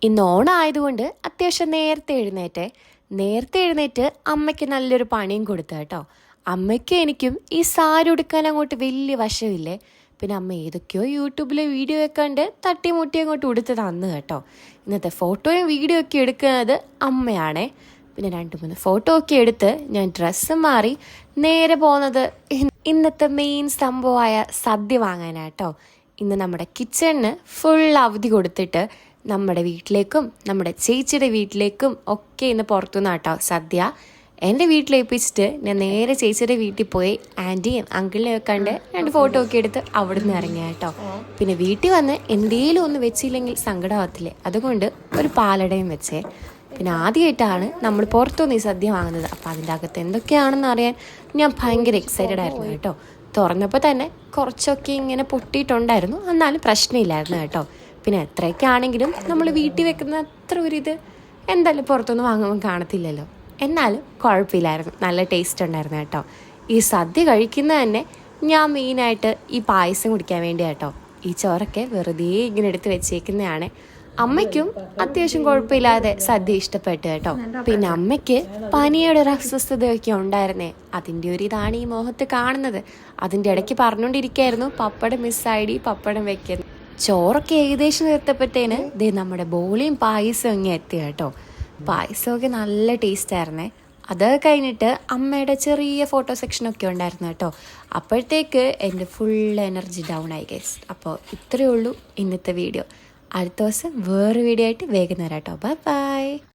ഇന്ന് ഓണമായതുകൊണ്ട് അത്യാവശ്യം നേരത്തെ എഴുന്നേറ്റ് അമ്മയ്ക്ക് നല്ലൊരു പണിയും കൊടുത്തു കേട്ടോ. അമ്മയ്ക്കും എനിക്കും ഈ സാരി ഉടുക്കാൻ അങ്ങോട്ട് വലിയ വശമില്ലേ. പിന്നെ അമ്മ ഏതൊക്കെയോ യൂട്യൂബിലെ വീഡിയോ ഒക്കെ കണ്ട് തട്ടിമുട്ടി അങ്ങോട്ട് ഉടുത്ത് തന്നു കേട്ടോ. ഇന്നത്തെ ഫോട്ടോയും വീഡിയോ ഒക്കെ എടുക്കുന്നത് അമ്മയാണേ. പിന്നെ 2-3 ഫോട്ടോ ഒക്കെ എടുത്ത് ഞാൻ ഡ്രസ്സ് മാറി നേരെ പോകുന്നത് ഇന്നത്തെ മെയിൻ സംഭവമായ സദ്യ വാങ്ങാനാട്ടോ. ഇന്ന് നമ്മുടെ കിച്ചണിന് ഫുൾ അവധി കൊടുത്തിട്ട് നമ്മുടെ വീട്ടിലേക്കും നമ്മുടെ ചേച്ചിയുടെ വീട്ടിലേക്കും ഒക്കെ ഇന്ന് പുറത്തുനിന്നാട്ടോ സദ്യ. എൻ്റെ വീട്ടിലേൽപ്പിച്ചിട്ട് ഞാൻ നേരെ ചേച്ചിയുടെ വീട്ടിൽ പോയി ആൻറ്റിയും അങ്കിളിനെയും ഒക്കെ കണ്ട് 2 ഫോട്ടോ ഒക്കെ എടുത്ത് അവിടെ നിന്ന് ഇറങ്ങിയ കേട്ടോ. പിന്നെ വീട്ടിൽ വന്ന് എന്തെങ്കിലും ഒന്ന് വെച്ചില്ലെങ്കിൽ സങ്കടമാകത്തില്ലേ, അതുകൊണ്ട് ഒരു പാലടയും വെച്ചേ. പിന്നെ ആദ്യമായിട്ടാണ് നമ്മൾ പുറത്തുനിന്ന് ഈ സദ്യ വാങ്ങുന്നത്. അപ്പോൾ അതിൻ്റെ അകത്ത് എന്തൊക്കെയാണെന്ന് അറിയാൻ ഞാൻ ഭയങ്കര എക്സൈറ്റഡ് ആയിരുന്നു കേട്ടോ. തുറന്നപ്പോൾ തന്നെ കുറച്ചൊക്കെ ഇങ്ങനെ പൊട്ടിയിട്ടുണ്ടായിരുന്നു, എന്നാലും പ്രശ്നമില്ലായിരുന്നു കേട്ടോ. പിന്നെ എത്രയൊക്കെ ആണെങ്കിലും നമ്മൾ വീട്ടിൽ വെക്കുന്ന അത്ര ഒരിത് എന്തായാലും പുറത്തുനിന്ന് വാങ്ങുമ്പോൾ കാണത്തില്ലല്ലോ. എന്നാലും കുഴപ്പമില്ലായിരുന്നു, നല്ല ടേസ്റ്റ് ഉണ്ടായിരുന്നു കേട്ടോ. ഈ സദ്യ കഴിക്കുന്നത് തന്നെ ഞാൻ മെയിനായിട്ട് ഈ പായസം കുടിക്കാൻ വേണ്ടി കേട്ടോ. ഈ ചോറൊക്കെ വെറുതെ ഇങ്ങനെ എടുത്ത് വെച്ചേക്കുന്നതാണ്. അമ്മയ്ക്കും അത്യാവശ്യം കുഴപ്പമില്ലാതെ സദ്യ ഇഷ്ടപ്പെട്ടു കേട്ടോ. പിന്നെ അമ്മയ്ക്ക് പനിയുടെ ഒരു അസ്വസ്ഥതയൊക്കെ ഉണ്ടായിരുന്നേ, അതിൻ്റെ ഒരു ഇതാണ് ഈ മോഹത്ത് കാണുന്നത്. അതിൻ്റെ ഇടയ്ക്ക് പറഞ്ഞുകൊണ്ടിരിക്കുകയായിരുന്നു പപ്പടം മിസ്സായി, പപ്പടം വെക്കുന്നത്. ചോറൊക്കെ ഏകദേശം നിർത്തപ്പോഴത്തേന് ദേ നമ്മുടെ ബോളിയും പായസവും ഇങ്ങനെ എത്തി കേട്ടോ. പായസമൊക്കെ നല്ല ടേസ്റ്റ് ആയിരുന്നേ. അത് കഴിഞ്ഞിട്ട് അമ്മയുടെ ചെറിയ ഫോട്ടോ സെക്ഷനൊക്കെ ഉണ്ടായിരുന്നു കേട്ടോ. അപ്പോഴത്തേക്ക് എൻ്റെ ഫുൾ എനർജി ഡൗൺ ആയി ഗൈസ്. അപ്പോൾ ഇത്രയേ ഉള്ളൂ ഇന്നത്തെ വീഡിയോ. അടുത്ത ദിവസം വേറെ വീഡിയോ ആയിട്ട് വേഗം തരാം കേട്ടോ. Bye bye.